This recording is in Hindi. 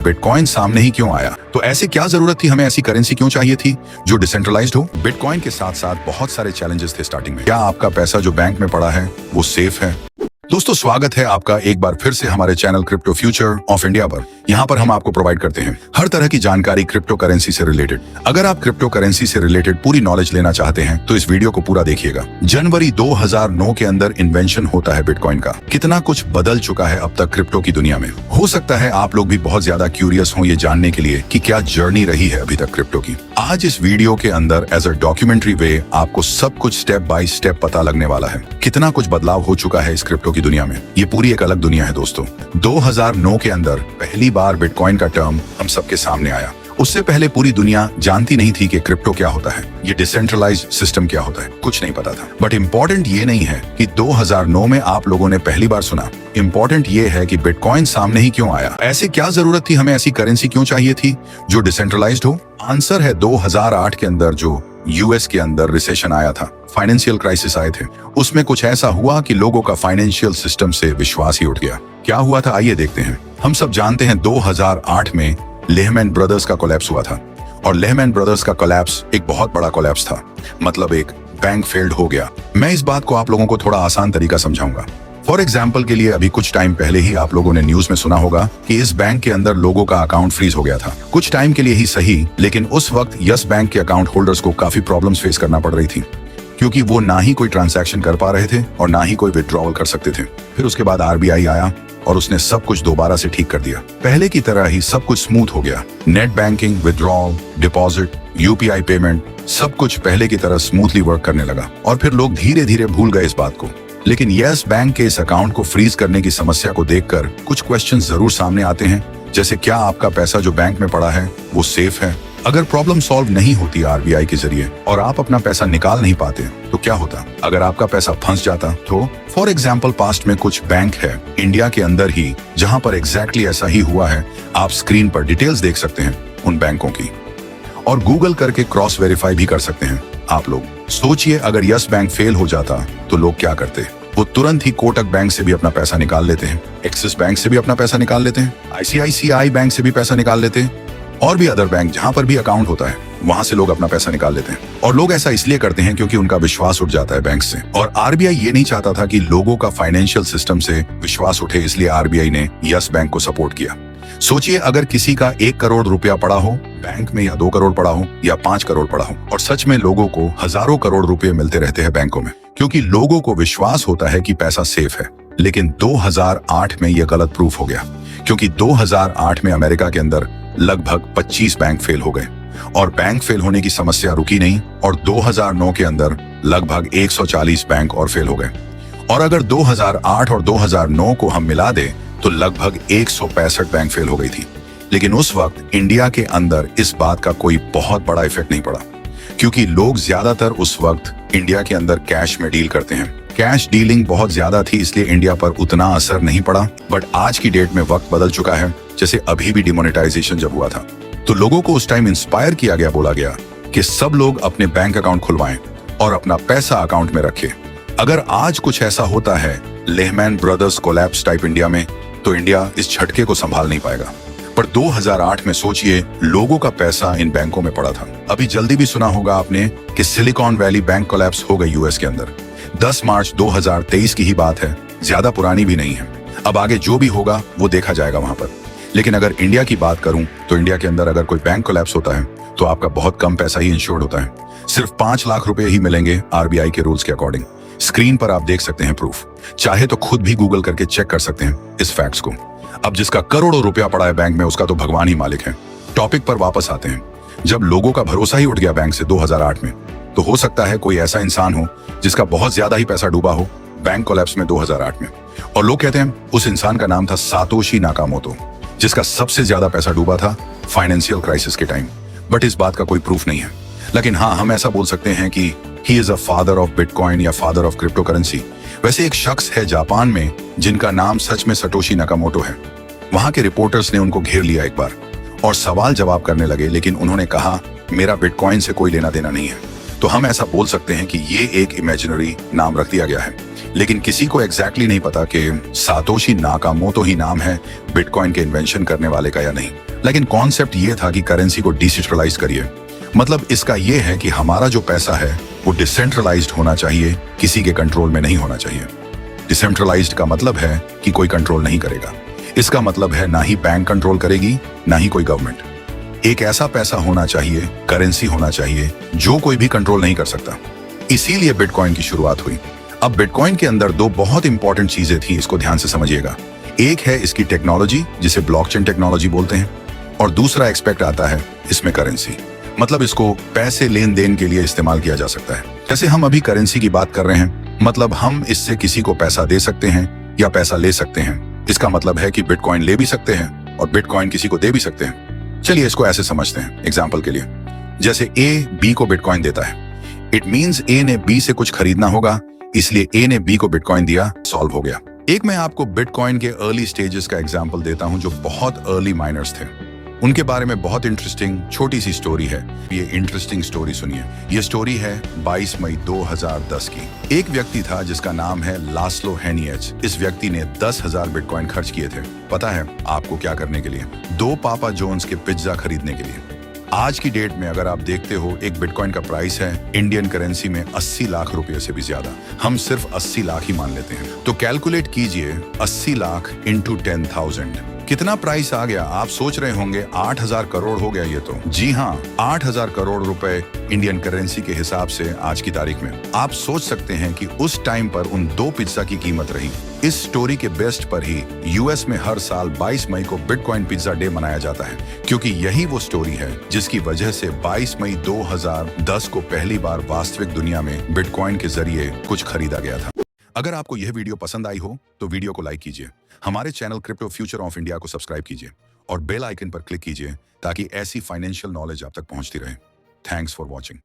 बिटकॉइन सामने ही क्यों आया? तो ऐसे क्या जरूरत थी, हमें ऐसी करेंसी क्यों चाहिए थी जो डिसेंट्रलाइज्ड हो? बिटकॉइन के साथ साथ बहुत सारे चैलेंजेस थे स्टार्टिंग में। क्या आपका पैसा जो बैंक में पड़ा है वो सेफ है? दोस्तों, स्वागत है आपका एक बार फिर से हमारे channel crypto future of India पर। यहाँ पर हम आपको प्रोवाइड करते हैं हर तरह की जानकारी क्रिप्टो करेंसी से रिलेटेड। अगर आप क्रिप्टो करेंसी से रिलेटेड पूरी नॉलेज लेना चाहते हैं तो इस वीडियो को पूरा देखिएगा। जनवरी 2009 के अंदर इन्वेंशन होता है बिटकॉइन का। कितना कुछ बदल चुका है अब तक क्रिप्टो की दुनिया में। हो सकता है आप लोग भी बहुत ज्यादा क्यूरियस हो ये जानने के लिए कि क्या जर्नी रही है अभी तक क्रिप्टो की। आज इस वीडियो के अंदर एज अ डॉक्यूमेंट्री वे आपको सब कुछ स्टेप बाय स्टेप पता लगने वाला है। कितना कुछ बदलाव हो चुका है इस क्रिप्टो की दुनिया में। ये पूरी एक अलग दुनिया है दोस्तों। 2009 के अंदर पहली बार बिटकॉइन का टर्म हम सबके सामने आया। उससे पहले पूरी दुनिया जानती नहीं थी कि क्रिप्टो क्या होता है, ये डिसेंट्रलाइज्ड सिस्टम क्या होता है, कुछ नहीं पता था। बट इम्पोर्टेंट ये नहीं है कि 2009 में आप लोगों ने पहली बार सुना। इम्पोर्टेंट ये है कि बिटकॉइन सामने ही क्यों आया। ऐसे क्या जरूरत थी, हमें ऐसी करेंसी क्यों चाहिए थी जो डिसेंट्रलाइज्ड हो? आंसर है 2008 के अंदर जो यूएस के अंदर रिसेशन आया था, फाइनेंशियल क्राइसिस आए थे। उसमें कुछ ऐसा हुआ कि लोगों का फाइनेंशियल सिस्टम से विश्वास ही उठ गया। क्या हुआ था, आइए देखते हैं। हम सब जानते हैं 2008 में लेहमैन ब्रदर्स का कोलैप्स हुआ था। और लेहमैन ब्रदर्स का कोलैप्स एक बहुत बड़ा कोलैप्स था, मतलब एक बैंक फेल्ड हो गया। मैं इस बात को आप लोगों को थोड़ा आसान तरीका समझाऊंगा। फॉर एग्जाम्पल के लिए अभी कुछ टाइम पहले ही आप लोगों ने न्यूज में सुना होगा कि इस बैंक के अंदर लोगों का अकाउंट फ्रीज हो गया था। कुछ टाइम के लिए ही सही, लेकिन उस वक्त यस बैंक के अकाउंट होल्डर्स को काफी प्रॉब्लम्स फेस करना पड़ रही थी, क्योंकि वो ना ही कोई ट्रांजैक्शन कर पा रहे थे और ना ही कोई विड्रॉवल कर सकते थे। फिर उसके बाद आरबीआई आया और उसने सब कुछ दोबारा से ठीक कर दिया। पहले की तरह ही सब कुछ स्मूथ हो गया। Net banking, withdrawal, deposit, UPI payment, सब कुछ पहले की तरह स्मूथली वर्क करने लगा। और फिर लोग धीरे धीरे भूल गए इस बात को। लेकिन यस बैंक के इस अकाउंट को फ्रीज करने की समस्या को देखकर कुछ क्वेश्चंस जरूर सामने आते हैं, जैसे क्या आपका पैसा जो बैंक में पड़ा है वो सेफ है? अगर प्रॉब्लम सॉल्व नहीं होती आरबीआई के जरिए और आप अपना पैसा निकाल नहीं पाते तो क्या होता? अगर आपका पैसा फंस जाता तो? फॉर एग्जाम्पल, पास्ट में कुछ बैंक है इंडिया के अंदर ही जहां पर एग्जैक्टली ऐसा ही हुआ है। आप स्क्रीन पर डिटेल्स देख सकते हैं उन बैंकों की और गूगल करके क्रॉस वेरीफाई भी कर सकते हैं आप लोग। सोचिए, अगर यस बैंक फेल हो जाता तो लोग क्या करते? वो तुरंत ही कोटक बैंक से भी अपना पैसा निकाल लेते हैं, एक्सिस बैंक से भी अपना पैसा निकाल लेते हैं, आईसीआईसीआई बैंक से भी पैसा निकाल लेते हैं, और भी अदर बैंक जहां पर भी अकाउंट होता है वहां से लोग अपना पैसा निकाल लेते हैं। और लोग ऐसा इसलिए करते हैं क्योंकि उनका विश्वास उठ जाता है बैंक से। और आरबीआई ये नहीं चाहता था कि लोगों का फाइनेंशियल सिस्टम से विश्वास उठे, इसलिए आरबीआई ने यस बैंक को सपोर्ट किया। सोचिए, अगर किसी का 1 करोड़ रुपया पड़ा हो बैंक में, या 2 करोड़ पड़ा हो, या 5 करोड़ पड़ा हो, और सच में लोगों को हजारों करोड़ रुपए मिलते रहते हैं बैंकों में, क्योंकि लोगों को विश्वास होता है कि पैसा सेफ है। लेकिन 2008 में यह गलत प्रूफ हो गया, क्योंकि 2008 में अमेरिका के अंदर लगभग 25 बैंक फेल हो गए और बैंक फेल होने की समस्या रुकी नहीं, और 2009 के अंदर लगभग 140 बैंक और फेल हो गए। और अगर 2008 और 2009 को हम मिला दें तो लगभग 165 बैंक फेल हो गई थी। लेकिन उस वक्त इंडिया के अंदर इस बात का कोई बहुत बड़ा इफेक्ट नहीं पड़ा, क्योंकि लोग ज्यादातर उस वक्त इंडिया के अंदर कैश में डील करते हैं। कैश डीलिंग बहुत ज्यादा थी, इसलिए इंडिया पर उतना असर नहीं पड़ा। बट आज की डेट में वक्त बदल चुका है। जैसे अभी भी डिमोनेटाइजेशन जब हुआ था तो लोगों को उस टाइम इंस्पायर किया गया, बोला गया कि सब लोग अपने बैंक अकाउंट खुलवाएं और अपना पैसा अकाउंट में रखें। अगर आज कुछ ऐसा होता है Lehman brothers collapse type India में, तो इंडिया इस झटके को संभाल नहीं पाएगा। पर 2008 में सोचिए, लोगों का पैसा इन बैंकों में पड़ा था। अभी जल्दी भी सुना होगा आपने कि सिलिकॉन वैली बैंक कोलैप्स हो गई यूएस के अंदर। 10 मार्च 2023 की ही बात है, ज्यादा पुरानी भी नहीं है। अब आगे जो भी होगा वो देखा जाएगा वहां पर। लेकिन अगर इंडिया की बात करूं तो इंडिया के अंदर अगर कोई बैंक कोलैप्स होता है तो आपका बहुत कम पैसा ही इंश्योर्ड होता है। सिर्फ 5 लाख रुपए ही मिलेंगे आरबीआई के रूल्स के अकॉर्डिंग। स्क्रीन पर आप देख सकते हैं प्रूफ, चाहे तो खुद भी गूगल करके चेक कर सकते हैं इस फैक्ट्स को। अब जिसका करोड़ों रुपया पड़ा है बैंक में, उसका तो भगवान ही मालिक है। टॉपिक पर वापस आते हैं। जब लोगों का भरोसा ही उठ गया बैंक से 2008 में, तो हो सकता है कोई ऐसा इंसान हो जिसका बहुत ज्यादा ही पैसा डूबा हो बैंक कोलैप्स में 2008 में। और लोग कहते हैं उस इंसान का नाम था सातोशी नाकामोटो, जिसका सबसे ज्यादा पैसा डूबा था फाइनेंशियल क्राइसिस के टाइम। बट इस बात का कोई प्रूफ नहीं है। लेकिन हाँ, हम ऐसा बोल सकते हैं कि he is a father of bitcoin या फादर ऑफ क्रिप्टो करेंसी। वैसे एक शख्स है जापान में जिनका नाम सच में सटोशी नाकामोटो है। वहां के रिपोर्टर्स ने उनको घेर लिया एक बार और सवाल जवाब करने लगे, लेकिन उन्होंने कहा मेरा बिटकॉइन से कोई लेना देना नहीं है, तो हम ऐसा बोल सकते हैं कि ये एक इमेजिनरी नाम रख दिया गया है, लेकिन किसी को एग्जैक्टली नहीं पता कि सातोशी नाकामोटो ही नाम है बिटकॉइन के इन्वेंशन करने वाले का या नहीं। लेकिन कॉन्सेप्ट ये था कि करेंसी को डिसेंट्रलाइज करिए। मतलब इसका ये है कि हमारा जो पैसा है वो डिसेंट्रलाइज्ड होना चाहिए, किसी के कंट्रोल में नहीं होना चाहिए। डिसेंट्रलाइज्ड का मतलब है कि कोई कंट्रोल नहीं करेगा। इसका मतलब है ना ही बैंक कंट्रोल करेगी, ना ही कोई गवर्नमेंट। एक ऐसा पैसा होना चाहिए, करेंसी होना चाहिए जो कोई भी कंट्रोल नहीं कर सकता। इसीलिए बिटकॉइन की शुरुआत हुई। अब बिटकॉइन के अंदर दो बहुत इंपॉर्टेंट चीजें थी, इसको ध्यान से समझिएगा। एक है इसकी टेक्नोलॉजी, जिसे ब्लॉकचेन टेक्नोलॉजी बोलते हैं, और दूसरा एक्सपेक्ट आता है इसमें करेंसी। मतलब इसको पैसे लेन देन के लिए इस्तेमाल किया जा सकता है। जैसे हम अभी करेंसी की बात कर रहे हैं, मतलब हम इससे किसी को पैसा दे सकते हैं या पैसा ले सकते हैं। इसका मतलब है कि बिटकॉइन ले भी सकते हैं और बिटकॉइन किसी को दे भी सकते हैं। चलिए इसको ऐसे समझते हैं एग्जाम्पल के लिए। जैसे ए बी को बिटकॉइन देता है, इट मीन्स ए ने बी से कुछ खरीदना होगा, इसलिए ए ने बी को बिटकॉइन दिया, सॉल्व हो गया। एक मैं आपको बिटकॉइन के अर्ली स्टेजेस का एग्जाम्पल देता हूं जो बहुत अर्ली माइनर्स थे। उनके बारे में बहुत इंटरेस्टिंग छोटी सी स्टोरी है। ये इंटरेस्टिंग स्टोरी सुनिए। ये स्टोरी है 22 मई 2010 की। एक व्यक्ति था जिसका नाम है लास्लो हेनिएच। इस व्यक्ति ने 10,000 बिटकॉइन खर्च किए थे। पता है आपको क्या करने के लिए? 2 पापा जोन्स के पिज्जा खरीदने के लिए। आज की डेट में अगर आप देखते हो, एक बिटकॉइन का प्राइस है इंडियन करेंसी में 80 लाख रुपए से भी ज्यादा। हम सिर्फ 80 लाख ही मान लेते हैं। तो कैलकुलेट कीजिए 80 लाख इंटू 10,000 कितना प्राइस आ गया। आप सोच रहे होंगे 8,000 करोड़ हो गया ये तो। जी हाँ, 8,000 करोड़ रुपए इंडियन करेंसी के हिसाब से आज की तारीख में। आप सोच सकते हैं कि उस टाइम पर उन 2 पिज्जा की कीमत रही। इस स्टोरी के बेस्ट पर ही यूएस में हर साल 22 मई को बिटकॉइन पिज्जा डे मनाया जाता है, क्योंकि यही वो स्टोरी है जिसकी वजह से 22 मई 2010 को पहली बार वास्तविक दुनिया में बिटकॉइन के जरिए कुछ खरीदा गया था। अगर आपको यह वीडियो पसंद आई हो तो वीडियो को लाइक कीजिए, हमारे channel crypto future of India को सब्सक्राइब कीजिए और बेल आइकन पर क्लिक कीजिए ताकि ऐसी फाइनेंशियल नॉलेज आप तक पहुंचती रहे। Thanks for watching.